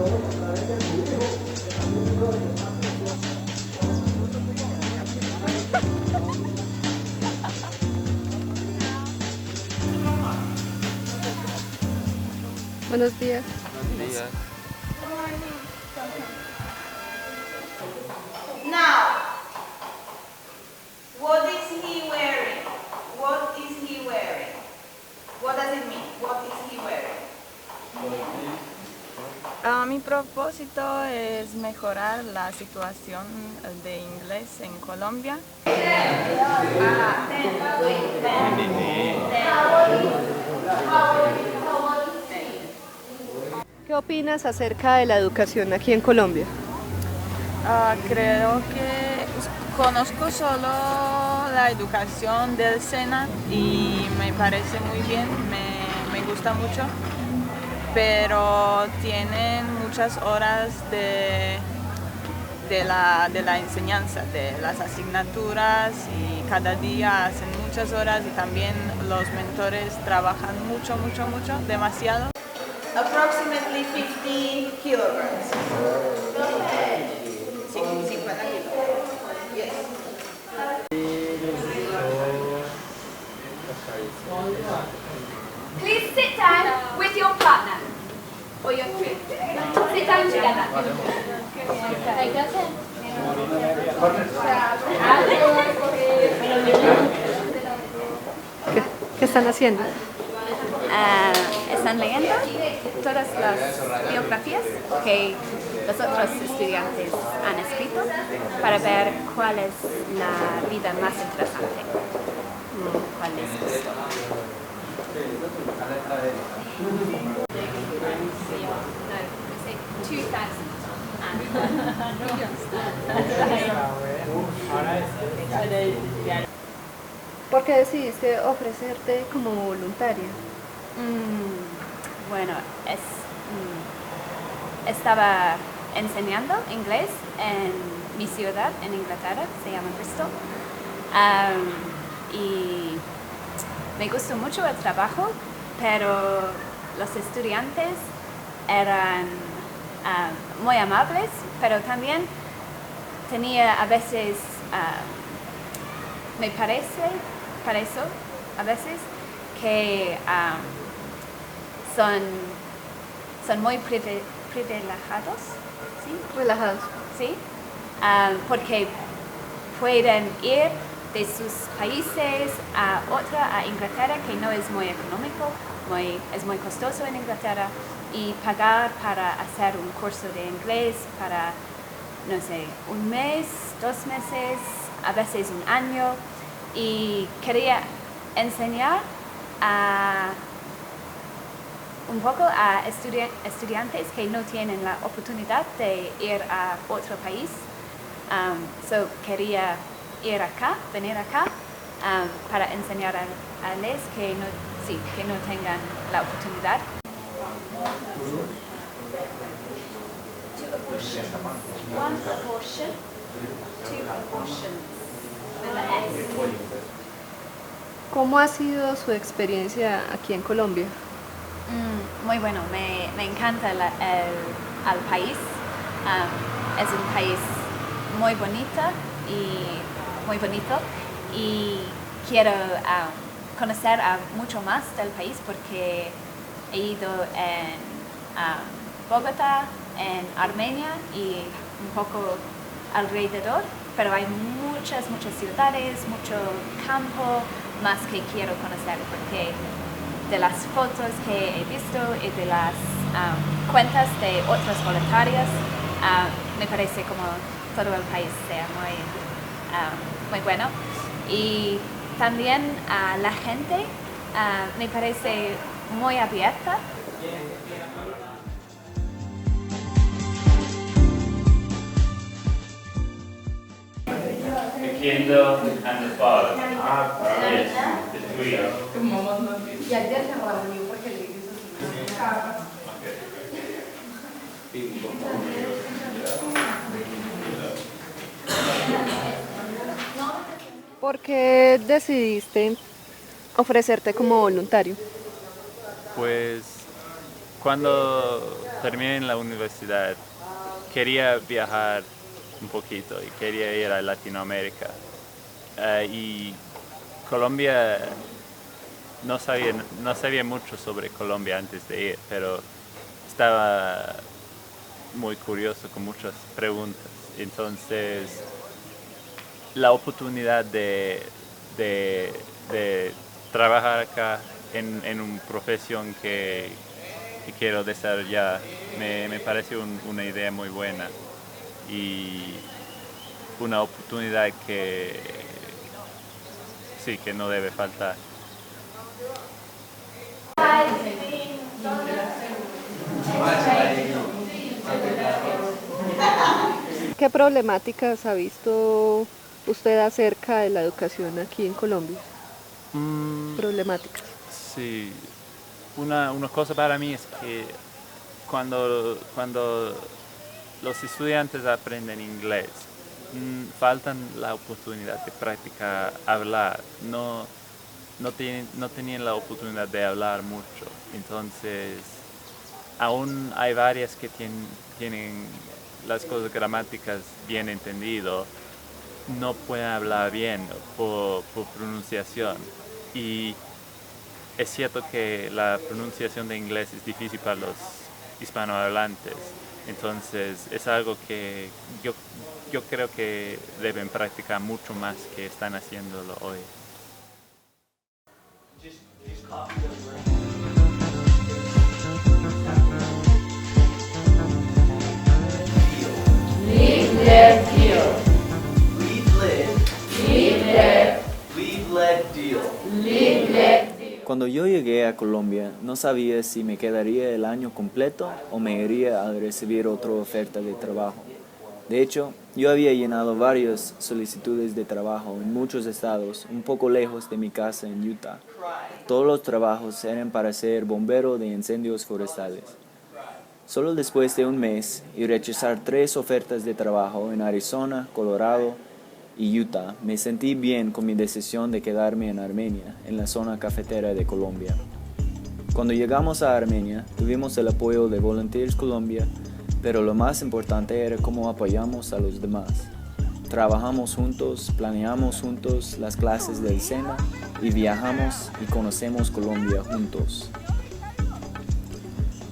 Buenos días. Buenos días. Now, what is he wearing? What is he wearing? What does it mean? What is he wearing? Mi propósito es mejorar la situación de inglés en Colombia. ¿Qué opinas acerca de la educación aquí en Colombia? Creo que conozco solo la educación del SENA y me parece muy bien, me gusta mucho, pero tienen muchas horas de la enseñanza, de las asignaturas, y cada día hacen muchas horas y también los mentores trabajan mucho, demasiado. Approximately 50 kilograms. Sí, 50 kilograms. Yes. Please sit down with your partner or your friend. Sit down together. ¿Qué están haciendo? Están leyendo todas las biografías que los otros estudiantes han escrito para ver cuál es la vida más interesante, cuál les gustó. ¿Por qué decidiste ofrecerte como voluntaria? Bueno, estaba enseñando inglés en mi ciudad, en Inglaterra, se llama Bristol, y me gustó mucho el trabajo, pero los estudiantes eran muy amables, pero también tenía a veces, me parece a veces que son muy privilegiados, ¿sí? Relajados. ¿Sí? Porque pueden ir de sus países a otra, a Inglaterra, que no es muy económico, es muy costoso en Inglaterra, y pagar para hacer un curso de inglés para, no sé, un mes, 2 meses, a veces un año, y quería enseñar un poco a estudiantes que no tienen la oportunidad de ir a otro país. Quería venir acá para enseñar a les que no tengan la oportunidad. One abortion, 2 abortions with an S. ¿Cómo ha sido su experiencia aquí en Colombia? Muy bueno, me encanta el país. Es un país muy bonito y quiero conocer mucho más del país porque he ido en Bogotá, en Armenia y un poco alrededor, pero hay muchas ciudades, mucho campo más que quiero conocer porque de las fotos que he visto y de las cuentas de otros voluntarios, me parece como todo el país sea muy bueno. Y también la gente me parece muy abierta. The Kindle and the father. Yes, the three. Y ayer se reunió porque le hizo ¿Por qué decidiste ofrecerte como voluntario? Pues Cuando terminé en la universidad, quería viajar un poquito y quería ir a Latinoamérica. Y Colombia, no sabía mucho sobre Colombia antes de ir, pero estaba muy curioso con muchas preguntas. Entonces, la oportunidad de trabajar acá en una profesión que quiero desarrollar me parece una idea muy buena y una oportunidad que sí, que no debe faltar. ¿Qué problemáticas ha visto usted acerca de la educación aquí en Colombia? Problemáticas. Sí, una cosa para mí es que cuando los estudiantes aprenden inglés, faltan la oportunidad de practicar hablar, no tenían la oportunidad de hablar mucho. Entonces, aún hay varias que tienen las cosas gramáticas bien entendido, no pueden hablar bien por pronunciación. Y es cierto que la pronunciación de inglés es difícil para los hispanohablantes, entonces es algo que yo creo que deben practicar mucho más que están haciéndolo hoy. Cuando yo llegué a Colombia, no sabía si me quedaría el año completo o me iría a recibir otra oferta de trabajo. De hecho, yo había llenado varias solicitudes de trabajo en muchos estados, un poco lejos de mi casa en Utah. Todos los trabajos eran para ser bombero de incendios forestales. Solo después de un mes y rechazar 3 ofertas de trabajo en Arizona, Colorado y Utah, me sentí bien con mi decisión de quedarme en Armenia, en la zona cafetera de Colombia. Cuando llegamos a Armenia, tuvimos el apoyo de Volunteers Colombia, pero lo más importante era cómo apoyamos a los demás. Trabajamos juntos, planeamos juntos las clases del SENA y viajamos y conocemos Colombia juntos.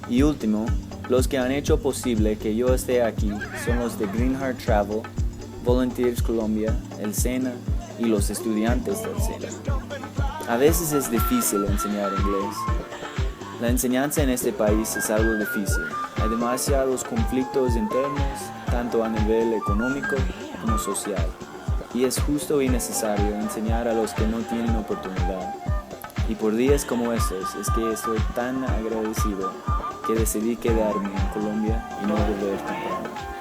Y último, los que han hecho posible que yo esté aquí son los de Green Heart Travel, Volunteers Colombia, el SENA y los estudiantes del SENA. A veces es difícil enseñar inglés. La enseñanza en este país es algo difícil. Hay demasiados conflictos internos, tanto a nivel económico como social. Y es justo y necesario enseñar a los que no tienen oportunidad. Y por días como estos es que estoy tan agradecido que decidí quedarme en Colombia y no volver temprano.